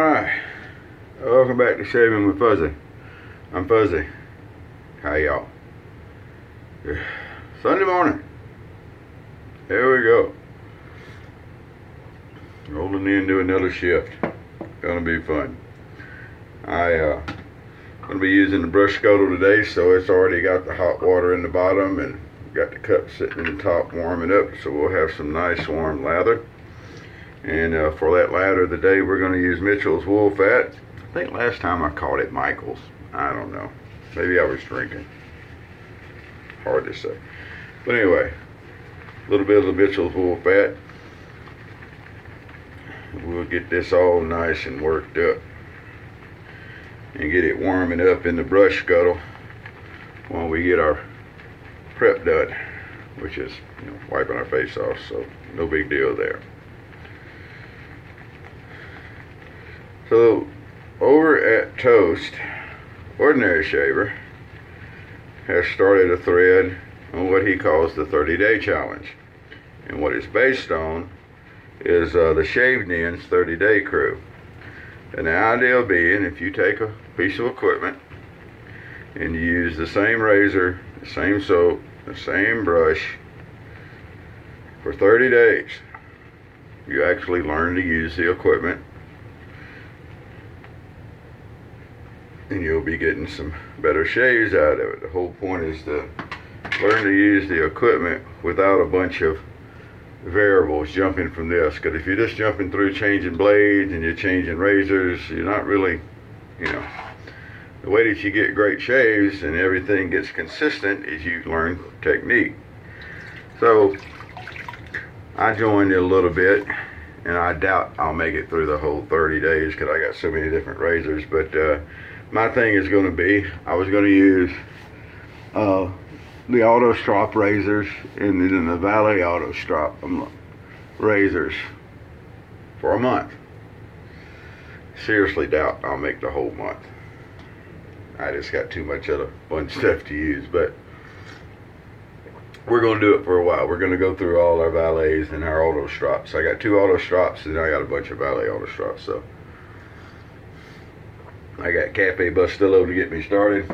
Alright, welcome back to Shaving with Fuzzy. I'm Fuzzy. How y'all? Sunday morning. Here we go. Rolling into another shift. Gonna be fun. Gonna be using the brush scuttle today, so it's already got the hot water in the bottom and got the cup sitting in the top warming up, so we'll have some nice warm lather. And for that lather today, we're going to use Mitchell's wool fat. I think last time I called it Michael's. I don't know. Maybe I was drinking. Hard to say. But anyway, a little bit of the Mitchell's wool fat. We'll get this all nice and worked up and get it warming up in the brush scuttle while we get our prep done, which is, wiping our face off, so no big deal there. So over at Toast, Ordinary Shaver has started a thread on what he calls the 30-day challenge. And what it's based on is the Shaved Ends 30-day crew. And the idea being, if you take a piece of equipment and you use the same razor, the same soap, the same brush for 30 days, you actually learn to use the equipment, and you'll be getting some better shaves out of it. The whole point is to learn to use the equipment without a bunch of variables jumping from this, because if you're just jumping through changing blades and you're changing razors, you're not really, the way that you get great shaves and everything gets consistent is you learn technique. So I joined it a little bit, and I doubt I'll make it through the whole 30 days because I got so many different razors. But my thing is going to be, I was going to use the auto strop razors and then the Valet auto strop razors for a month. Seriously doubt I'll make the whole month. I just got too much other fun stuff to use, but we're going to do it for a while. We're going to go through all our Valets and our auto strops. I got 2 auto strops and I got a bunch of Valet auto strops, so I got Cafe Bustillo to get me started,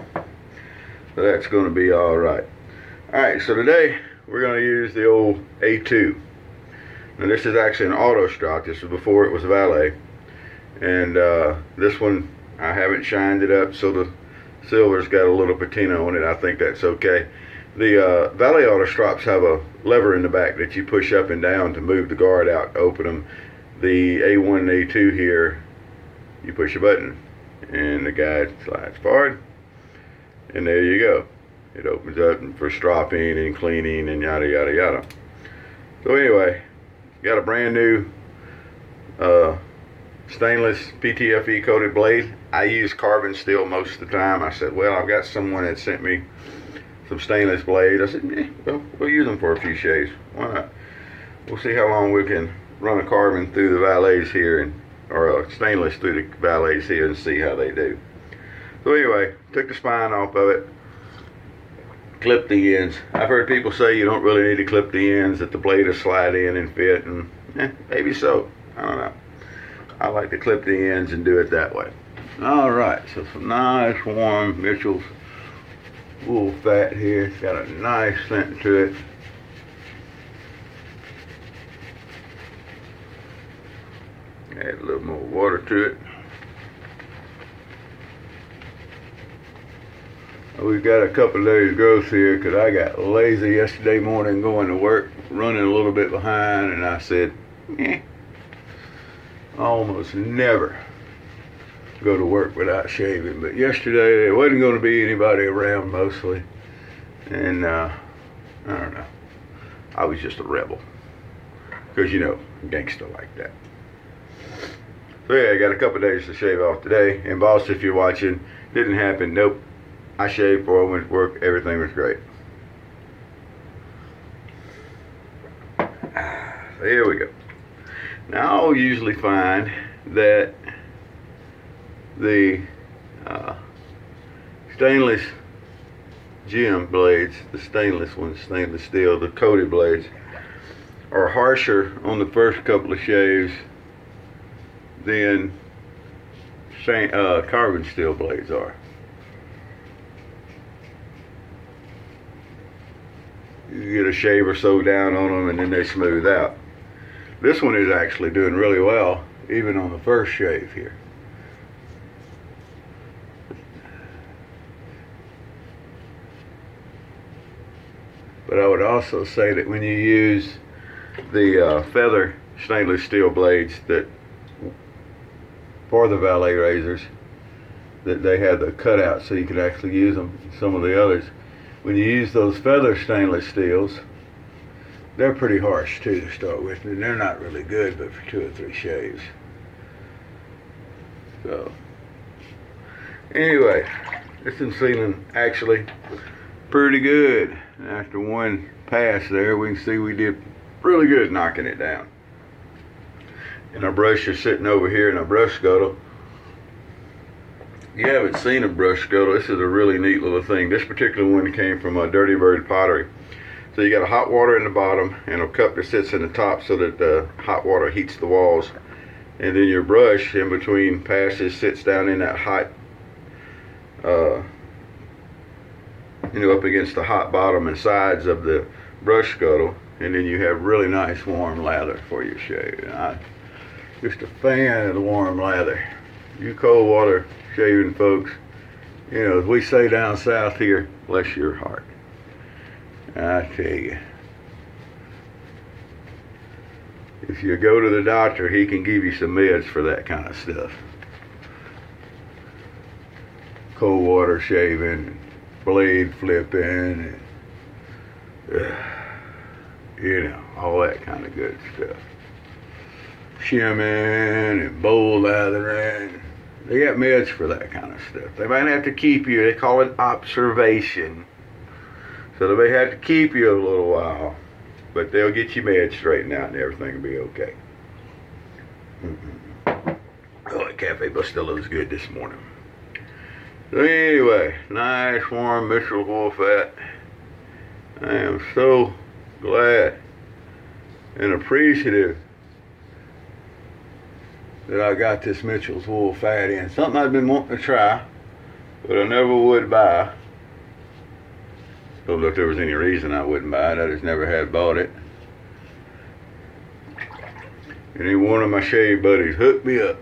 so that's going to be all right. Alright, so today we're going to use the old A2. Now this is actually an auto strop. This was before it was Valet, and this one I haven't shined it up, so the silver's got a little patina on it. I think that's okay. The Valet auto strops have a lever in the back that you push up and down to move the guard out to open them. The A1 and A2 here, you push a button and the guide slides forward, and there you go. It opens up for stropping and cleaning and yada yada yada. So anyway, got a brand new stainless PTFE coated blade. I use carbon steel most of the time. I said, well, I've got someone that sent me some stainless blades. I said, well, we'll use them for a few shaves. Why not? We'll see how long we can run a carbon through the Valets here, or a stainless through the Valets here, and see how they do. So anyway, took the spine off of it, clipped the ends. I've heard people say you don't really need to clip the ends, that the blade will slide in and fit, and maybe so. I don't know. I like to clip the ends and do it that way. Alright, so some nice warm Mitchell's wool fat here. It's got a nice scent to it. Add a little more water to it. We've got a couple days growth here because I got lazy yesterday morning going to work, running a little bit behind, and I said, almost never go to work without shaving. But yesterday there wasn't going to be anybody around mostly, and I don't know, I was just a rebel, because gangster like that. So yeah, I got a couple days to shave off today. And boss, if you're watching, didn't happen. Nope. I shaved before I went to work. Everything was great. So here we go. Now I'll usually find that the stainless gem blades, the stainless ones, stainless steel, the coated blades, are harsher on the first couple of shaves than carbon steel blades are. You get a shave or so down on them and then they smooth out. This one is actually doing really well, even on the first shave here. But I would also say that when you use the feather stainless steel blades that for the valet razors, that they have the cutout so you can actually use them. Some of the others, when you use those feather stainless steels, they're pretty harsh too to start with, and they're not really good but for 2 or 3 shaves. So anyway, this is feeling actually pretty good. After one pass there, we can see we did really good knocking it down. And our brush is sitting over here in our brush scuttle. If you haven't seen a brush scuttle, this is a really neat little thing. This particular one came from Dirty Bird Pottery. So you got a hot water in the bottom and a cup that sits in the top so that the hot water heats the walls. And then your brush in between passes sits down in that hot, up against the hot bottom and sides of the brush scuttle. And then you have really nice warm lather for your shave. And I'm just a fan of the warm lather. You cold water shaving folks, as we say down south here, bless your heart. I tell you, if you go to the doctor, he can give you some meds for that kind of stuff. Cold water shaving, blade flipping, and, all that kind of good stuff. Shimming and bowl lathering. They got meds for that kind of stuff. They might have to keep you, they call it observation. So they may have to keep you a little while, but they'll get your meds straightened out and everything will be okay. Oh, that Cafe Bustelo is good this morning. So anyway, nice warm Mitchell's wool fat. I am so glad and appreciative that I got this Mitchell's wool fat in. Something I've been wanting to try, but I never would buy. Don't know if there was any reason I wouldn't buy it. I just never had bought it. And then one of my shave buddies hooked me up.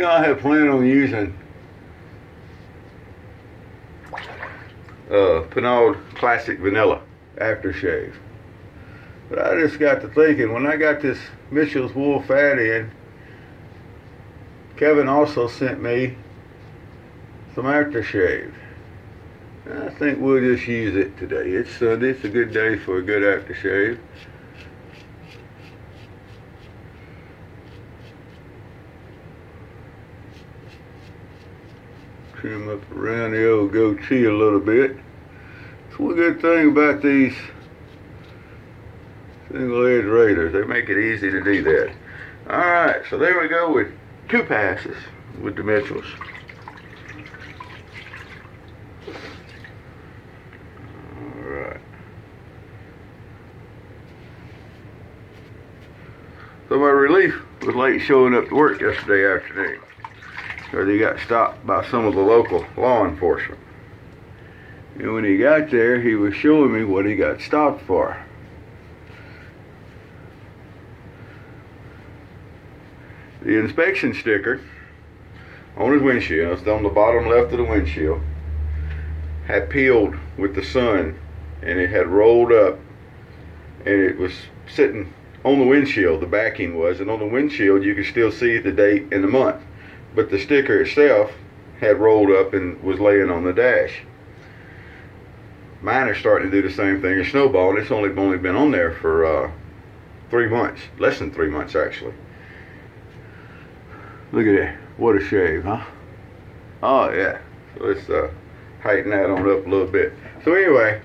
I had planned on using Pinard Classic Vanilla aftershave. But I just got to thinking, when I got this Mitchell's wool fat in, Kevin also sent me some aftershave. And I think we'll just use it today. It's Sunday. It's a good day for a good aftershave. Trim up around the old goatee a little bit. That's one good thing about these single-edge razors. They make it easy to do that. Alright, so there we go with 2 passes with the Mitchells. Alright. So my relief was late showing up to work yesterday afternoon, because he got stopped by some of the local law enforcement. And when he got there, he was showing me what he got stopped for. The inspection sticker on his windshield, it's on the bottom left of the windshield, had peeled with the sun, and it had rolled up, and it was sitting on the windshield, the backing was, and on the windshield you could still see the date and the month. But the sticker itself had rolled up and was laying on the dash. Mine are starting to do the same thing as Snowball, and it's only been on there for 3 months, less than 3 months actually. Look at that, what a shave, huh? Oh yeah, so let's heighten that on up a little bit. So anyway,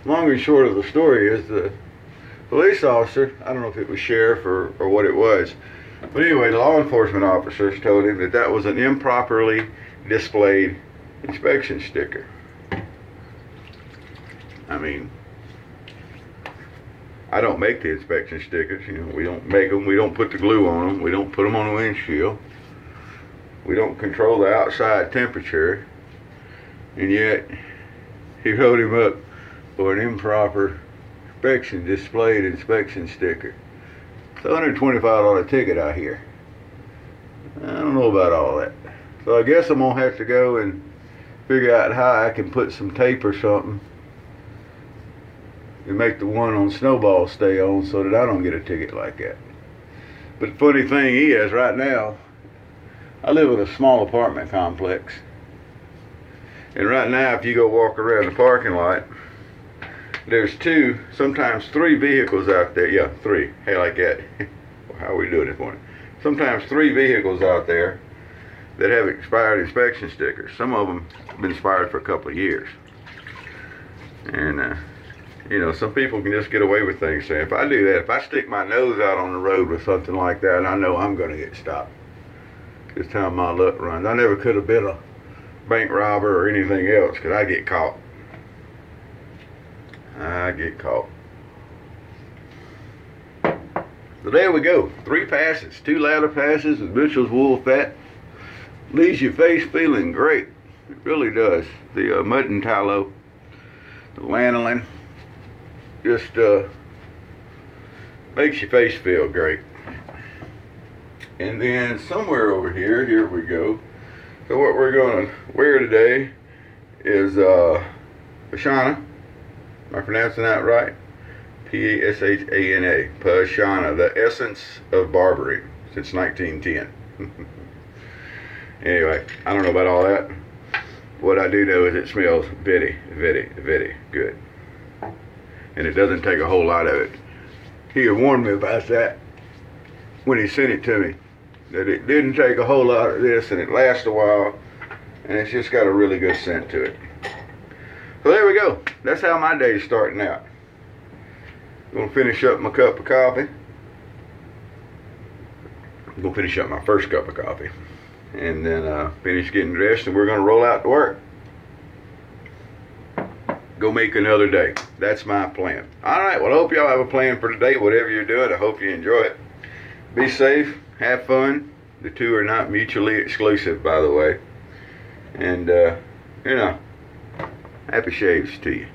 long and short of the story is the police officer, I don't know if it was sheriff or what it was, but anyway, the law enforcement officers told him that that was an improperly displayed inspection sticker. I mean, I don't make the inspection stickers. You know, we don't make them. We don't put the glue on them. We don't put them on the windshield. We don't control the outside temperature. And yet, he wrote him up for an improper displayed inspection sticker. It's a $125 ticket out here. I don't know about all that. So I guess I'm gonna have to go and figure out how I can put some tape or something and make the one on Snowball stay on so that I don't get a ticket like that. But the funny thing is, right now, I live in a small apartment complex. And right now, if you go walk around the parking lot, there's 2, sometimes 3 vehicles out there. Yeah, 3. Hey, like that. How are we doing this morning? Sometimes 3 vehicles out there that have expired inspection stickers. Some of them have been expired for a couple of years. And, you know, some people can just get away with things. Saying, if I do that, if I stick my nose out on the road with something like that, I know I'm going to get stopped. Just how my luck runs. I never could have been a bank robber or anything else because I get caught. I get caught. So there we go. 3 passes. 2 lather passes with Mitchell's wool fat. Leaves your face feeling great. It really does. The mutton tallow, the lanolin, just makes your face feel great. And then somewhere over here we go. So what we're going to wear today is Pashana. Am I pronouncing that right? P-A-S-H-A-N-A. Pashana, the essence of barbering since 1910. Anyway, I don't know about all that. What I do know is it smells very, very, very good. And it doesn't take a whole lot of it. He had warned me about that when he sent it to me. That it didn't take a whole lot of this and it lasts a while. And it's just got a really good scent to it. So there we go. That's how my day's starting out. I'm going to finish up my cup of coffee. I'm going to finish up my first cup of coffee. And then finish getting dressed and we're going to roll out to work. Go make another day. That's my plan. Alright, well I hope y'all have a plan for today. Whatever you're doing, I hope you enjoy it. Be safe. Have fun. The 2 are not mutually exclusive, by the way. And, you know, happy shaves to you.